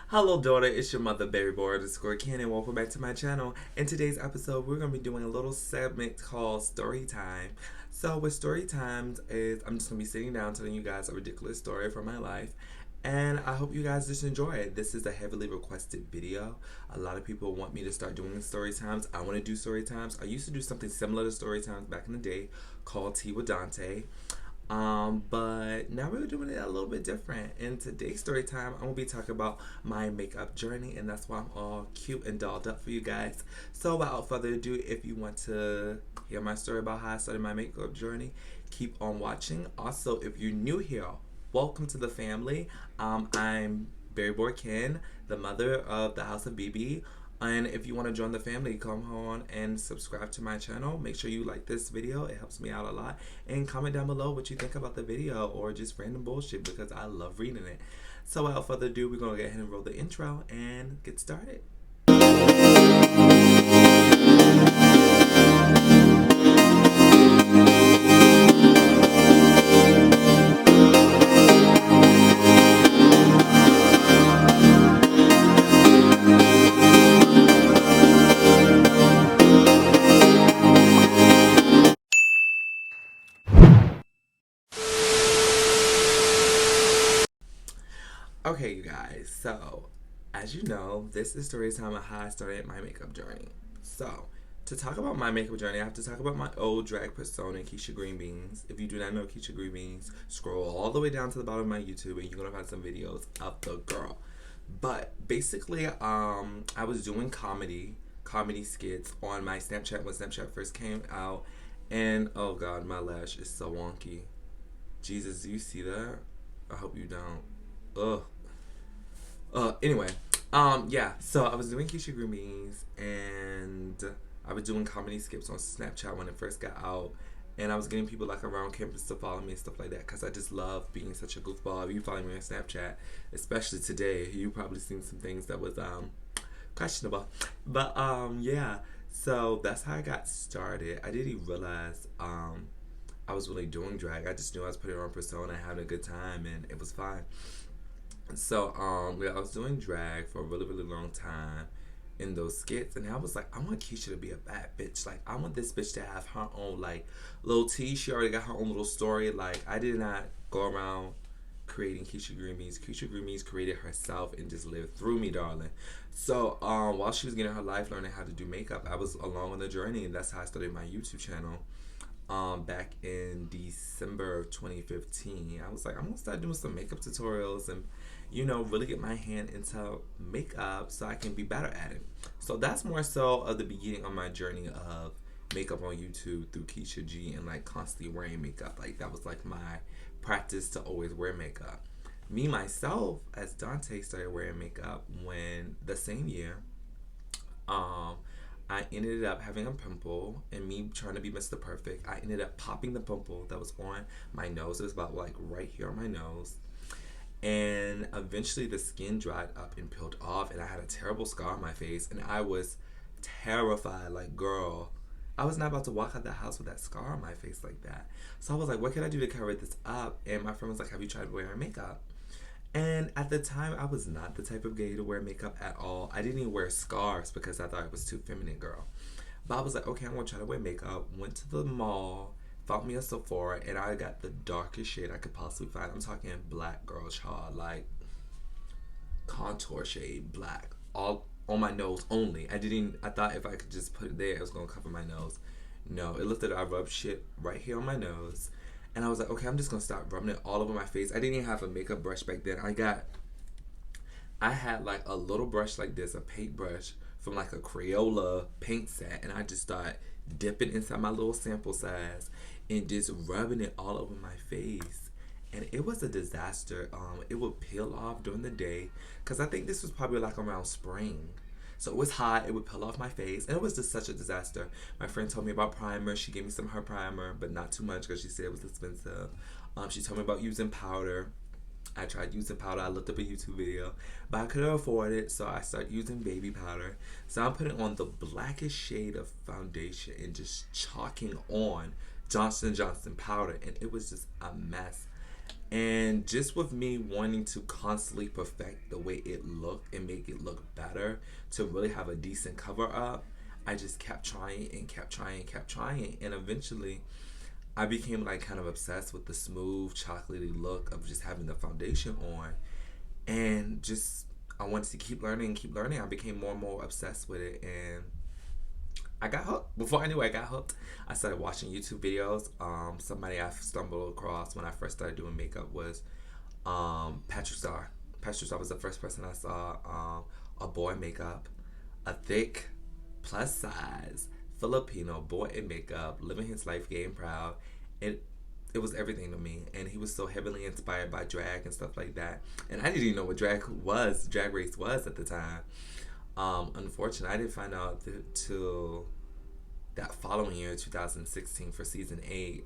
Hello, daughter. It's your mother, Berryboi _Ken, and welcome back to my channel. In today's episode, we're gonna be doing a little segment called Story Time. So, with Story Times is I'm just gonna be sitting down telling you guys a ridiculous story from my life, and I hope you guys just enjoy it. This is a heavily requested video. A lot of people want me to start doing story times. I want to do story times. I used to do something similar to story times back in the day called Tea with Dante. But now we're doing it a little bit different. In today's story time, I'm gonna be talking about my makeup journey, and that's why I'm all cute and dolled up for you guys. So without further ado, if you want to hear my story about how I started my makeup journey, keep on watching. Also, if you're new here, welcome to the family. I'm Berryboi Ken, the mother of the House of BB. And if you want to join the family, come on and subscribe to my channel. Make sure you like this video. It helps me out a lot. And comment down below what you think about the video or just random bullshit because I love reading it. So without further ado, we're going to go ahead and roll the intro and get started. Okay, you guys, so as you know, this is story time of how I started my makeup journey. So, to talk about my makeup journey, I have to talk about my old drag persona, Keisha Green Beans. If you do not know Keisha Green Beans, scroll all the way down to the bottom of my YouTube and you're gonna find some videos of the girl. But basically, I was doing comedy skits on my Snapchat when Snapchat first came out, and oh god, my lash is so wonky. Jesus, do you see that? I hope you don't. Ugh. Anyway, yeah. So I was doing Keisha Green Beans, and I was doing comedy skips on Snapchat when it first got out, and I was getting people like around campus to follow me and stuff like that because I just love being such a goofball. If you follow me on Snapchat, especially today, you probably seen some things that was questionable, but yeah. So that's how I got started. I didn't even realize I was really doing drag. I just knew I was putting on persona, having a good time, and it was fine. So yeah, I was doing drag for a really really long time in those skits, and I was like, I want Keisha to be a bad bitch. Like, I want this bitch to have her own like little tea. She already got her own little story. Like, I did not go around creating Keisha Green Beans. Keisha Green Beans created herself and just lived through me, darling. So while she was getting her life learning how to do makeup, I was along on the journey, and that's how I started my YouTube channel. Back in December of 2015, I was like, I'm gonna start doing some makeup tutorials and, really get my hand into makeup so I can be better at it. So that's more so of the beginning of my journey of makeup on YouTube through Keisha G and like constantly wearing makeup. Like, that was like my practice to always wear makeup. Me myself, as Dante, started wearing makeup when the same year. Um, I ended up having a pimple, and me trying to be Mr. Perfect, I ended up popping the pimple that was on my nose. It was about like right here on my nose. And eventually the skin dried up and peeled off, and I had a terrible scar on my face, and I was terrified. Like, girl, I was not about to walk out the house with that scar on my face like that. So I was like, what can I do to cover this up? And my friend was like, have you tried wearing makeup? And at the time, I was not the type of gay to wear makeup at all. I didn't even wear scarves because I thought it was too feminine, girl. But I was like, okay, I'm gonna try to wear makeup. Went to the mall, found me a Sephora, and I got the darkest shade I could possibly find. I'm talking black, girl, child, like contour shade black, all on my nose only. I didn't. I thought if I could just put it there, it was gonna cover my nose. No, it looked like I rubbed shit right here on my nose, and I was like, okay, I'm just gonna start rubbing it all over my face. I didn't even have a makeup brush back then. I had like a little brush like this, a paint brush from like a Crayola paint set, and I just started dipping inside my little sample size and just rubbing it all over my face. And it was a disaster. It would peel off during the day because I think this was probably like around spring. So it was hot, it would peel off my face, and it was just such a disaster. My friend told me about primer. She gave me some of her primer, but not too much because she said it was expensive. She told me about using powder. I tried using powder. I looked up a YouTube video, but I couldn't afford it, so I started using baby powder. So I'm putting on the blackest shade of foundation and just chalking on Johnson & Johnson powder, and it was just a mess. And just with me wanting to constantly perfect the way it looked and make it look better to really have a decent cover up, I just kept trying and kept trying and kept trying. And eventually, I became like kind of obsessed with the smooth, chocolatey look of just having the foundation on. And just, I wanted to keep learning and keep learning. I became more and more obsessed with it. And I got hooked. Before I knew I got hooked, I started watching YouTube videos. Somebody I stumbled across when I first started doing makeup was Patrick Star. Patrick Star was the first person I saw a boy makeup, a thick, plus size Filipino boy in makeup, living his life, getting proud. It was everything to me, and he was so heavily inspired by drag and stuff like that. And I didn't even know what drag race was at the time. Unfortunately, I didn't find out till that following year, 2016, for season 8,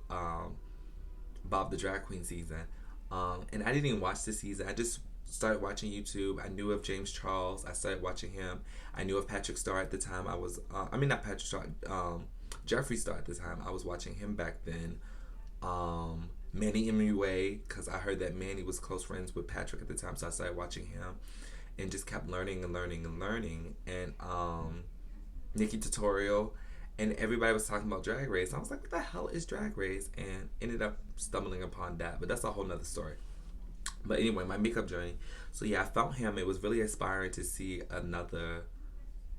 Bob the Drag Queen season. And I didn't even watch the season. I just started watching YouTube. I knew of James Charles. I started watching him. I knew of Patrick Star at the time. Not Patrick Star, Jeffree Star at the time. I was watching him back then. Manny MUA, because I heard that Manny was close friends with Patrick at the time, so I started watching him and just kept learning and learning and learning. And Nikki Tutorial, and everybody was talking about Drag Race. I was like, what the hell is Drag Race? And ended up stumbling upon that, but that's a whole nother story. But anyway, my makeup journey. So yeah, I found him. It was really inspiring to see another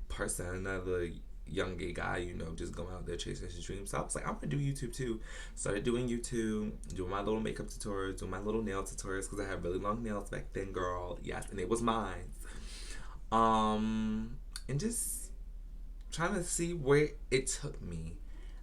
person, another young gay guy, just going out there chasing his dreams. So I was like, I'm gonna do YouTube too. Started doing YouTube, doing my little makeup tutorials, doing my little nail tutorials, because I had really long nails back then, girl. Yes, and it was mine. And just trying to see where it took me.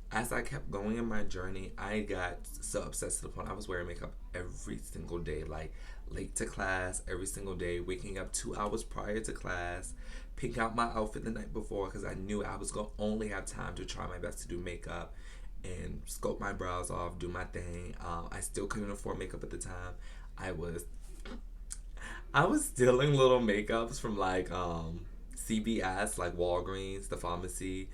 As I kept going in my journey, I got so obsessed to the point I was wearing makeup every single day, like late to class every single day, waking up 2 hours prior to class, pick out my outfit the night before, because I knew I was going to only have time to try my best to do makeup and sculpt my brows off, do my thing. I still couldn't afford makeup at the time. I was stealing little makeups from like CVS, like Walgreens, the pharmacy,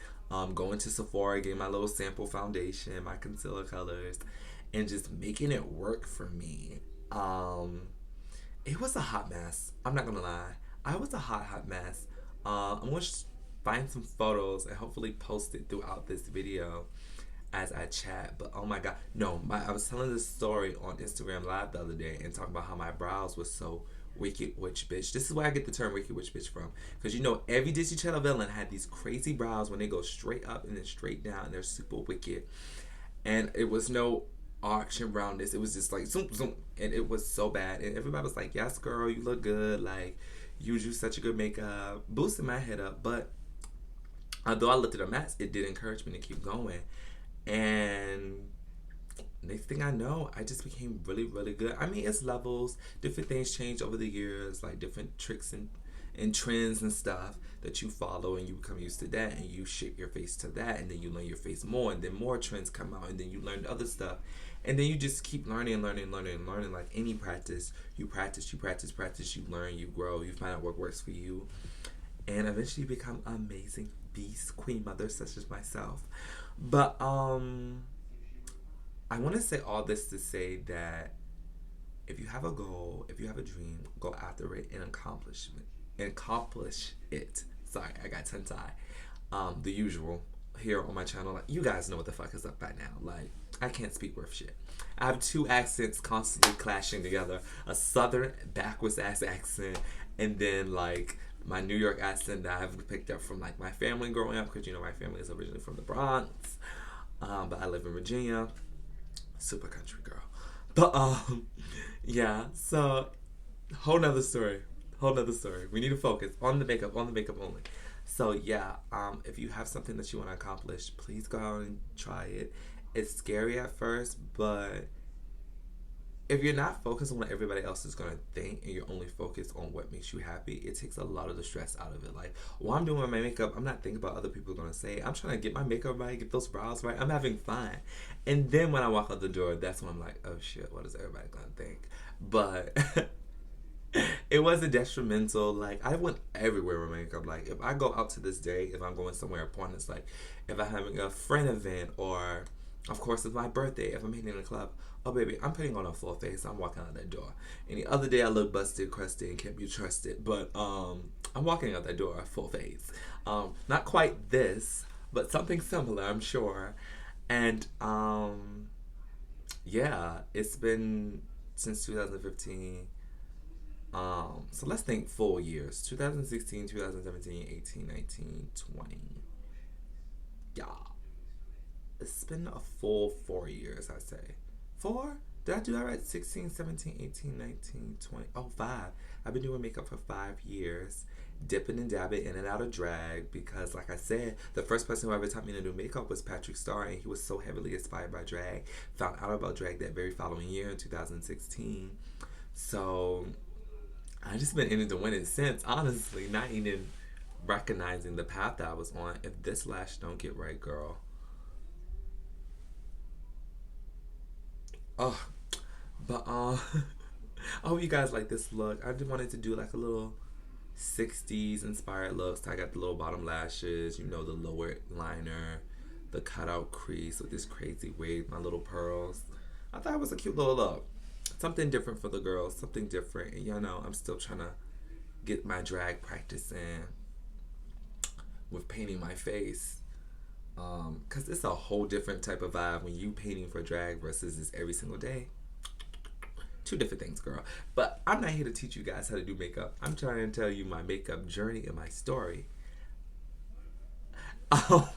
going to Sephora, getting my little sample foundation, my concealer colors, and just making it work for me. It was a hot mess. I'm not gonna lie. I was a hot mess. I'm gonna find some photos and hopefully post it throughout this video as I chat. But oh my god, no! I was telling this story on Instagram Live the other day and talking about how my brows were so wicked witch bitch. This is where I get the term wicked witch bitch from, because every Disney Channel villain had these crazy brows when they go straight up and then straight down, and they're super wicked. And it was no arch and roundness. It was just like zoom zoom, and it was so bad. And everybody was like, "Yes, girl, you look good. Like, you do such a good makeup," boosting my head up. But although I looked at a mess, it did encourage me to keep going. And next thing I know, I just became really, really good. I mean, it's levels. Different things change over the years, like different tricks and trends and stuff that you follow, and you become used to that, and you shape your face to that, and then you learn your face more, and then more trends come out, and then you learn other stuff. And then you just keep learning and learning and learning and learning. Like any practice, you practice, you learn, you grow, you find out what works for you. And eventually you become amazing beast queen mothers such as myself. But I want to say all this to say that if you have a goal, if you have a dream, go after it and accomplish it. Sorry, I got tongue tied. The usual here on my channel. Like, you guys know what the fuck is up by now. Like, I can't speak worth shit. I have two accents constantly clashing together: a southern backwards ass accent, and then like my New York accent that I've picked up from like my family growing up, because my family is originally from the Bronx, but I live in Virginia. Super country girl. But yeah, so whole nother story. We need to focus on the makeup only. So yeah, if you have something that you want to accomplish, please go out and try it. It's scary at first, but if you're not focused on what everybody else is gonna think, and you're only focused on what makes you happy, it takes a lot of the stress out of it. Like, while I'm doing my makeup, I'm not thinking about other people gonna say. I'm trying to get my makeup right, get those brows right. I'm having fun. And then when I walk out the door, that's when I'm like, oh shit, what is everybody gonna think? But it wasn't detrimental. Like, I went everywhere with makeup. Like, if I go out to this day, if I'm going somewhere important, it's like if I'm having a friend event, or Of course, it's my birthday. If I'm hitting a club, oh baby, I'm putting on a full face. I'm walking out that door. Any other day, I look busted, crusty, and can't be trusted. But I'm walking out that door full face. Not quite this, but something similar, I'm sure. And yeah, it's been since 2015. So let's think full years: 2016, 2017, 18, 19, 20. Yeah, it's been a full 4 years, I say. Four? Did I do that right? 16, 17, 18, 19, 20. Oh, five. I've been doing makeup for 5 years, dipping and dabbing in and out of drag because, like I said, the first person who ever taught me to do makeup was Patrick Starr, and he was so heavily inspired by drag. Found out about drag that very following year in 2016. So I just been in it to win it since, honestly, not even recognizing the path that I was on. If this lash don't get right, girl. Oh, but I hope you guys like this look. I just wanted to do like a little 60s inspired look. So I got the little bottom lashes, you know, the lower liner, the cutout crease with this crazy wig, my little pearls. I thought it was a cute little look. Something different for the girls, something different. And you know, I'm still trying to get my drag practice in with painting my face. Cause it's a whole different type of vibe when you painting for drag versus this every single day. Two different things, girl. But I'm not here to teach you guys how to do makeup. I'm trying to tell you my makeup journey and my story. I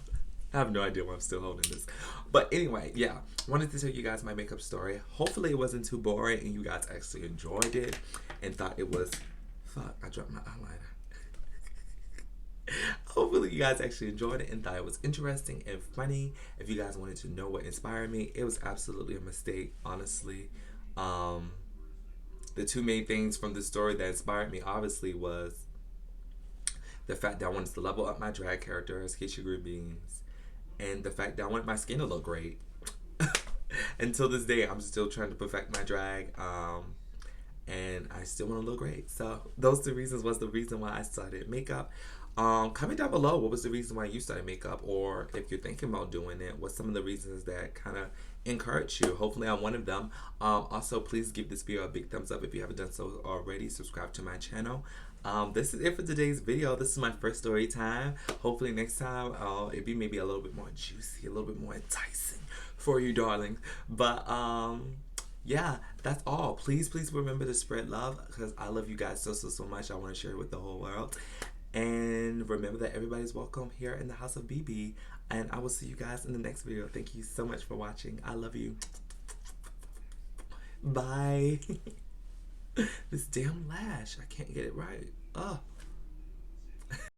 have no idea why I'm still holding this. But anyway, yeah. Wanted to tell you guys my makeup story. Hopefully it wasn't too boring and you guys actually enjoyed it and thought it was fuck, I dropped my eyeliner. Hopefully you guys actually enjoyed it and thought it was interesting and funny. If you guys wanted to know what inspired me, it was absolutely a mistake, honestly. Um, the two main things from the story that inspired me, obviously, was the fact that I wanted to level up my drag character as Keisha Green Beans, and the fact that I wanted my skin to look great. Until this day, I'm still trying to perfect my drag, and I still want to look great. So those two reasons was the reason why I started makeup. Comment down below what was the reason why you started makeup, or if you're thinking about doing it, what's some of the reasons that kind of encourage you. Hopefully I'm one of them. Also, please give this video a big thumbs up if you haven't done so already. Subscribe to my channel. This is it for today's video. This is my first story time. Hopefully next time it'll be maybe a little bit more juicy, a little bit more enticing for you, darling. But yeah, that's all. Please remember to spread love because I love you guys so much. I want to share it with the whole world. And remember that everybody's welcome here in the house of BB. And I will see you guys in the next video. Thank you so much for watching. I love you. Bye. This damn lash. I can't get it right. Ugh.